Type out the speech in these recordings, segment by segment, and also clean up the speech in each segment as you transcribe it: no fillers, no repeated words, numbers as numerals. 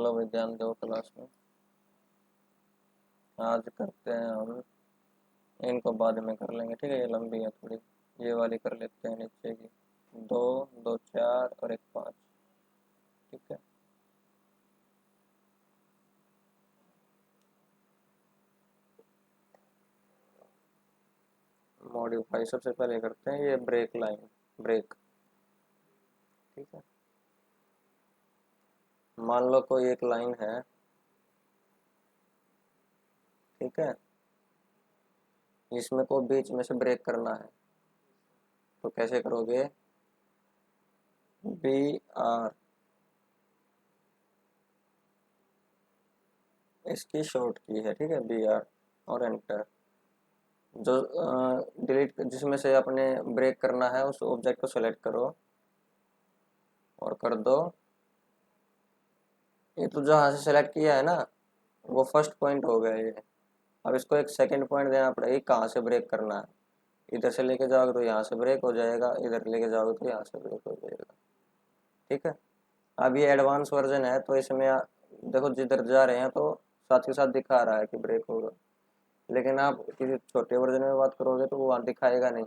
चलो भाई ध्यान दो क्लास में। आज करते हैं हम, इनको बाद में कर लेंगे, ठीक है। ये लंबी है थोड़ी, ये वाली कर लेते हैं नीचे की। दो, दो चार और एक पाँच, ठीक है। मॉडिफाई सबसे पहले करते हैं ये ब्रेक लाइन, ब्रेक, ठीक है। मान लो कोई एक लाइन है, ठीक है, इसमें को बीच में से ब्रेक करना है, तो कैसे करोगे? बी आर, इसकी शॉर्ट की है, ठीक है, बी आर, और एंटर। जो डिलीट जिसमें से आपने ब्रेक करना है उस ऑब्जेक्ट को सेलेक्ट करो और कर दो। ये तो जहाँ से सेलेक्ट किया है ना, वो फर्स्ट पॉइंट हो गया ये। अब इसको एक सेकंड पॉइंट देना पड़ेगा, कहाँ से ब्रेक करना है। इधर से लेके जाओगे तो यहाँ से ब्रेक हो जाएगा, इधर लेके जाओगे तो यहाँ से ब्रेक हो जाएगा, ठीक है। अब ये एडवांस वर्जन है तो इसमें देखो जिधर जा रहे हैं तो साथ के साथ दिखा रहा है कि ब्रेक होगा, लेकिन आप किसी छोटे वर्जन में बात करोगे तो वो वहाँ दिखाएगा नहीं,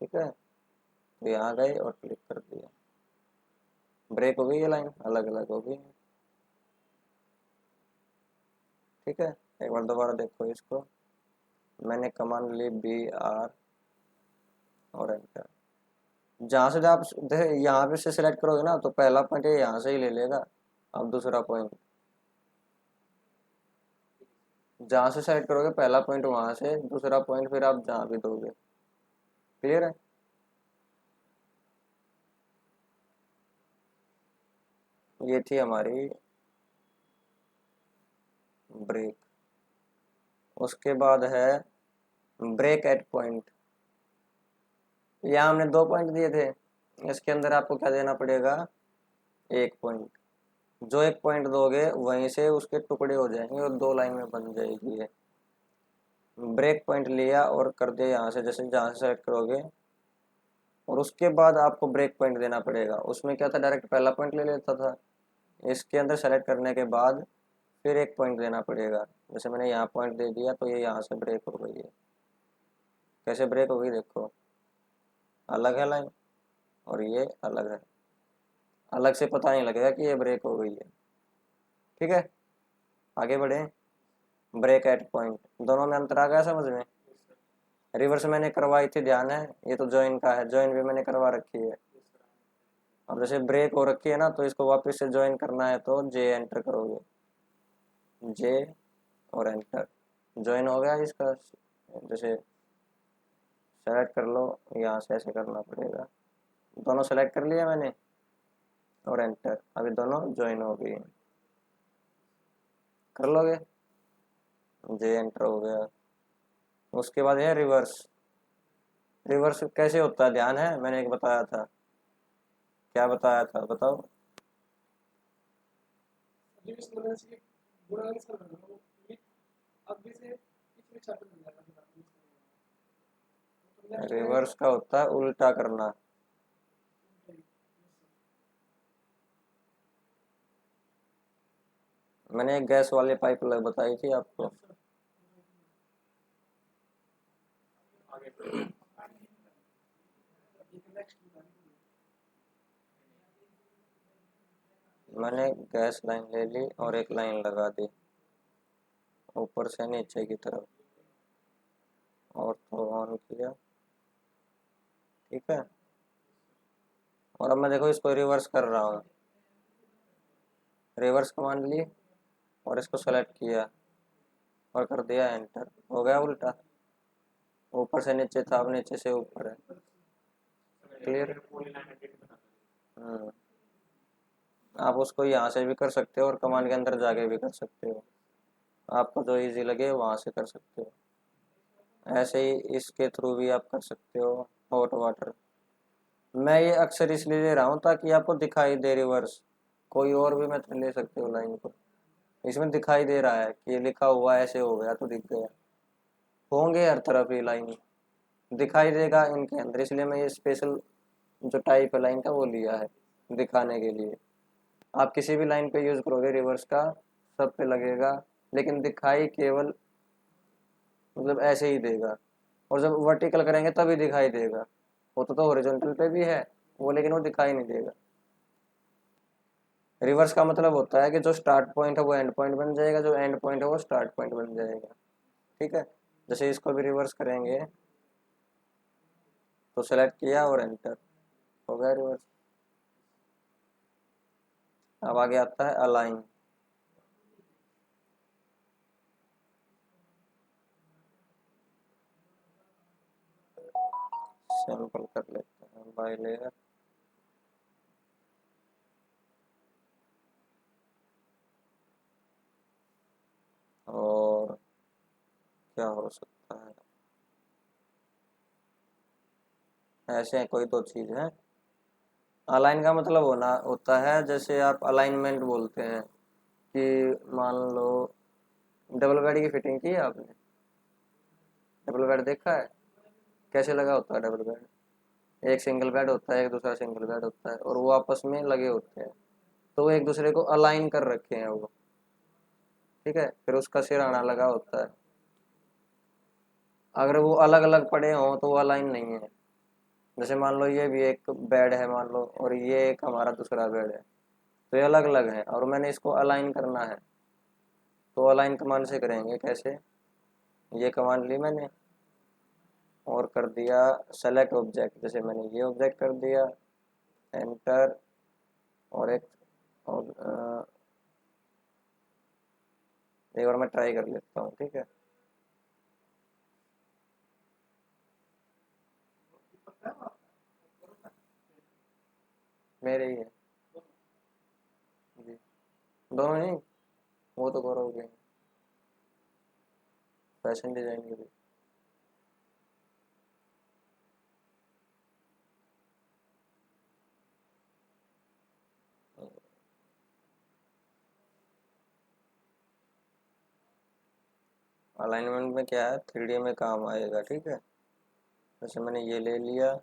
ठीक है। तो यहाँ गए और क्लिक कर दिया, ब्रेक हो गई, ये लाइन अलग अलग हो गई, ठीक है। एक बार दोबारा देखो इसको, मैंने कमांड ली बी आर और एंटर। जहाँ से आप यहाँ पे से सिलेक्ट करोगे ना तो पहला पॉइंट ये यहाँ से ही ले लेगा। अब दूसरा पॉइंट जहाँ से सेलेक्ट करोगे पहला पॉइंट वहाँ से, दूसरा पॉइंट फिर आप जहाँ भी दोगे, क्लियर है। ये थी हमारी ब्रेक। उसके बाद है ब्रेक एट पॉइंट। यहाँ हमने दो पॉइंट दिए थे, इसके अंदर आपको क्या देना पड़ेगा? एक पॉइंट। जो एक पॉइंट दोगे वहीं से उसके टुकड़े हो जाएंगे और दो लाइन में बन जाएगी ये। ब्रेक पॉइंट लिया और कर दिया यहाँ से, जैसे जहाँ से सेलेक्ट करोगे, और उसके बाद आपको ब्रेक पॉइंट देना पड़ेगा। उसमें क्या था, डायरेक्ट पहला पॉइंट ले लेता था, इसके अंदर सेलेक्ट करने के बाद फिर एक पॉइंट देना पड़ेगा। जैसे मैंने यहाँ पॉइंट दे दिया तो ये यहाँ से ब्रेक हो गई है। कैसे ब्रेक हो गई देखो, अलग है लाइन और ये अलग है, अलग से पता नहीं लगेगा कि ये ब्रेक हो गई है, ठीक है। आगे बढ़े, ब्रेक एट पॉइंट, दोनों में अंतर आ गया समझ में। रिवर्स मैंने करवाई थी, ध्यान है, ये तो ज्वाइन का है, ज्वाइन भी मैंने करवा रखी है। अब जैसे ब्रेक हो रखी है ना तो इसको वापस से ज्वाइन करना है तो जे एंटर करोगे, जे और एंटर, ज्वाइन हो गया इसका। जैसे सेलेक्ट कर लो, यहाँ से ऐसे करना पड़ेगा, दोनों सेलेक्ट कर लिया मैंने और एंटर, अभी दोनों ज्वाइन हो गई, कर लोगे, जे एंटर हो गया। उसके बाद है रिवर्स। रिवर्स कैसे होता है ध्यान है, मैंने एक बताया था, क्या बताया था बताओ? रिवर्स का होता है उल्टा करना। मैंने एक गैस वाले पाइप बताई थी आपको। मैंने गैस लाइन ले ली और एक लाइन लगा दी ऊपर से नीचे की तरफ, और तो ऑन किया, ठीक है। और अब मैं देखो इसको रिवर्स कर रहा हूँ, रिवर्स कमांड ली और इसको सेलेक्ट किया और कर दिया एंटर, हो गया उल्टा, ऊपर से नीचे था अब नीचे से ऊपर है, क्लियर। हम्म, आप उसको यहाँ से भी कर सकते हो और कमांड के अंदर जाके भी कर सकते हो, आपको जो इजी लगे वहाँ से कर सकते हो। ऐसे ही इसके थ्रू भी आप कर सकते हो, हॉट वाटर। मैं ये अक्सर इसलिए ले रहा हूँ ताकि आपको दिखाई दे रिवर्स, कोई और भी मेथड ले सकते हो लाइन को, इसमें दिखाई दे रहा है कि ये लिखा हुआ ऐसे हो गया तो दिख गया, होंगे हर तरफ ये लाइन दिखाई देगा इनके अंदर, इसलिए मैं ये स्पेशल जो टाइप है लाइन का वो लिया है दिखाने के लिए। आप किसी भी लाइन पे यूज करोगे रिवर्स का, सब पे लगेगा, लेकिन दिखाई केवल मतलब ऐसे ही देगा। और जब वर्टिकल करेंगे तभी दिखाई देगा। वो तो हॉरिजॉन्टल पे भी है वो, लेकिन वो दिखाई नहीं देगा। रिवर्स का मतलब होता है कि जो स्टार्ट पॉइंट है वो एंड पॉइंट बन जाएगा, जो एंड पॉइंट है वो स्टार्ट पॉइंट बन जाएगा। ठीक है, जैसे इसको भी रिवर्स करेंगे तो सेलेक्ट किया और एंटर, हो गया रिवर्स। अब आगे आता है अलाइन। सैंपल कर लेते हैं बाय लेयर। और क्या हो सकता है, ऐसे कोई दो चीज है। अलाइन का मतलब होना होता है, जैसे आप अलाइनमेंट बोलते हैं कि मान लो डबल बेड की फिटिंग की है आपने, डबल बेड देखा है कैसे लगा होता है डबल बेड। एक सिंगल बेड होता है, एक दूसरा सिंगल बेड होता है, और वो आपस में लगे होते हैं, तो वो एक दूसरे को अलाइन कर रखे हैं वो। ठीक है, फिर उसका सिरहाना लगा होता है। अगर वो अलग अलग पड़े हों तो वो अलाइन नहीं है। जैसे मान लो ये भी एक बेड है मान लो, और ये एक हमारा दूसरा बेड है, तो ये अलग अलग है और मैंने इसको अलाइन करना है। तो अलाइन कमांड से करेंगे कैसे, ये कमांड ली मैंने और कर दिया सेलेक्ट ऑब्जेक्ट, जैसे मैंने ये ऑब्जेक्ट कर दिया, एंटर। और एक बार मैं ट्राई कर लेता हूँ, ठीक है। मेरे ही है जी, दोनों नहीं, वो तो गौरव के फैशन डिजाइन के भी। अलाइनमेंट में क्या है, 3D में काम आएगा, ठीक है। जैसे मैंने ये ले लिया,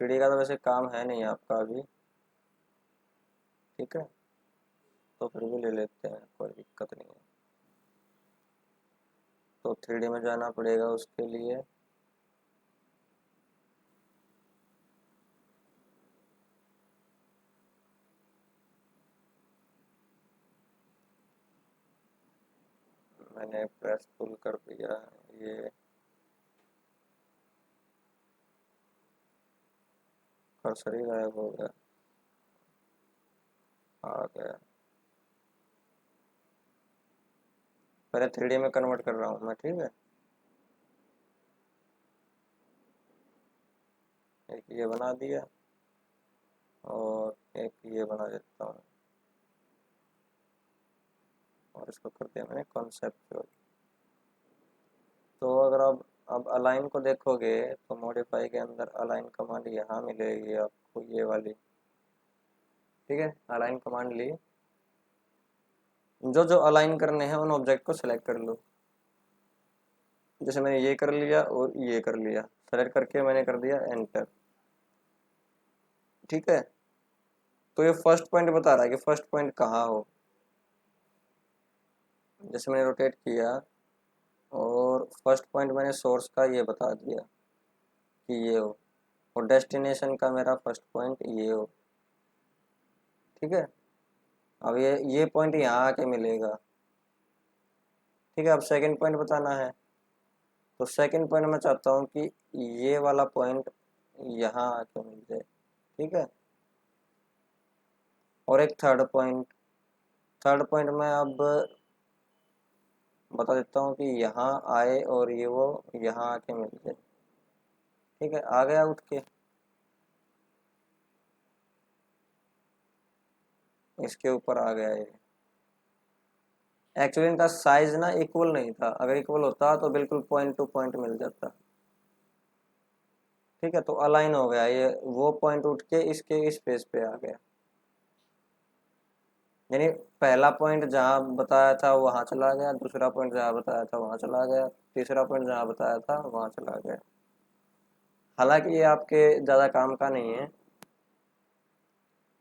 3D का तो वैसे काम है नहीं आपका अभी, ठीक है, तो फिर भी ले लेते हैं, कोई दिक्कत नहीं है। तो 3D में जाना पड़ेगा उसके लिए। मैंने प्रेस पुल कर दिया, ये कर्सर ही गायब हो गया, आ गया। पहले 3D में कन्वर्ट कर रहा हूँ मैं, ठीक है। एक ये बना दिया और एक ये बना देता हूँ, और इसको कर दिया मैंने कॉन्सेप्चुअल। तो अगर आप अब अलाइन को देखोगे तो मॉडिफाई के अंदर अलाइन कमांड यहाँ मिलेगी आपको, ये वाली, ठीक है। अलाइन कमांड ली, जो जो अलाइन करने हैं उन ऑब्जेक्ट को सिलेक्ट कर लो। जैसे मैंने ये कर लिया और ये कर लिया, सेलेक्ट करके मैंने कर दिया एंटर, ठीक है। तो ये फर्स्ट पॉइंट बता रहा है कि फर्स्ट पॉइंट कहाँ हो। जैसे मैंने रोटेट किया और फर्स्ट पॉइंट मैंने सोर्स का ये बता दिया कि ये हो, और डेस्टिनेशन का मेरा फर्स्ट पॉइंट ये हो, ठीक है। अब ये पॉइंट यहाँ आके मिलेगा, ठीक है। अब सेकंड पॉइंट बताना है, तो सेकंड पॉइंट मैं चाहता हूँ कि ये वाला पॉइंट यहाँ आके मिल जाए, ठीक है। और एक थर्ड पॉइंट मैं अब बता देता हूँ कि यहाँ आए और ये वो यहाँ आके मिल जाए, ठीक है। आ गया उठ के, इसके ऊपर आ गया ये। एक्चुअली इनका साइज ना इक्वल नहीं था, अगर इक्वल होता तो बिल्कुल पॉइंट टू पॉइंट मिल जाता, ठीक है। तो अलाइन हो गया ये, वो पॉइंट उठ के इसके स्पेस पे आ गया, यानी पहला पॉइंट जहाँ बताया था वहां चला गया, दूसरा पॉइंट जहाँ बताया था वहां चला गया, तीसरा पॉइंट जहाँ बताया था वहां चला गया। हालांकि ये आपके ज़्यादा काम का नहीं है,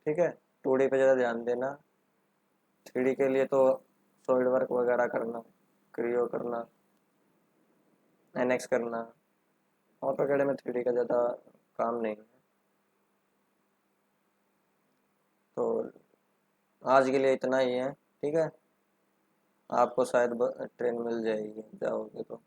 ठीक है। 2D पे ज़्यादा ध्यान देना। 3D के लिए तो सॉलिड वर्क वगैरह करना, क्रियो करना, एनएक्स करना। ऑटोकैड में 3D का ज़्यादा काम नहीं है। तो आज के लिए इतना ही है, ठीक है। आपको शायद ट्रेन मिल जाएगी जाओगे तो।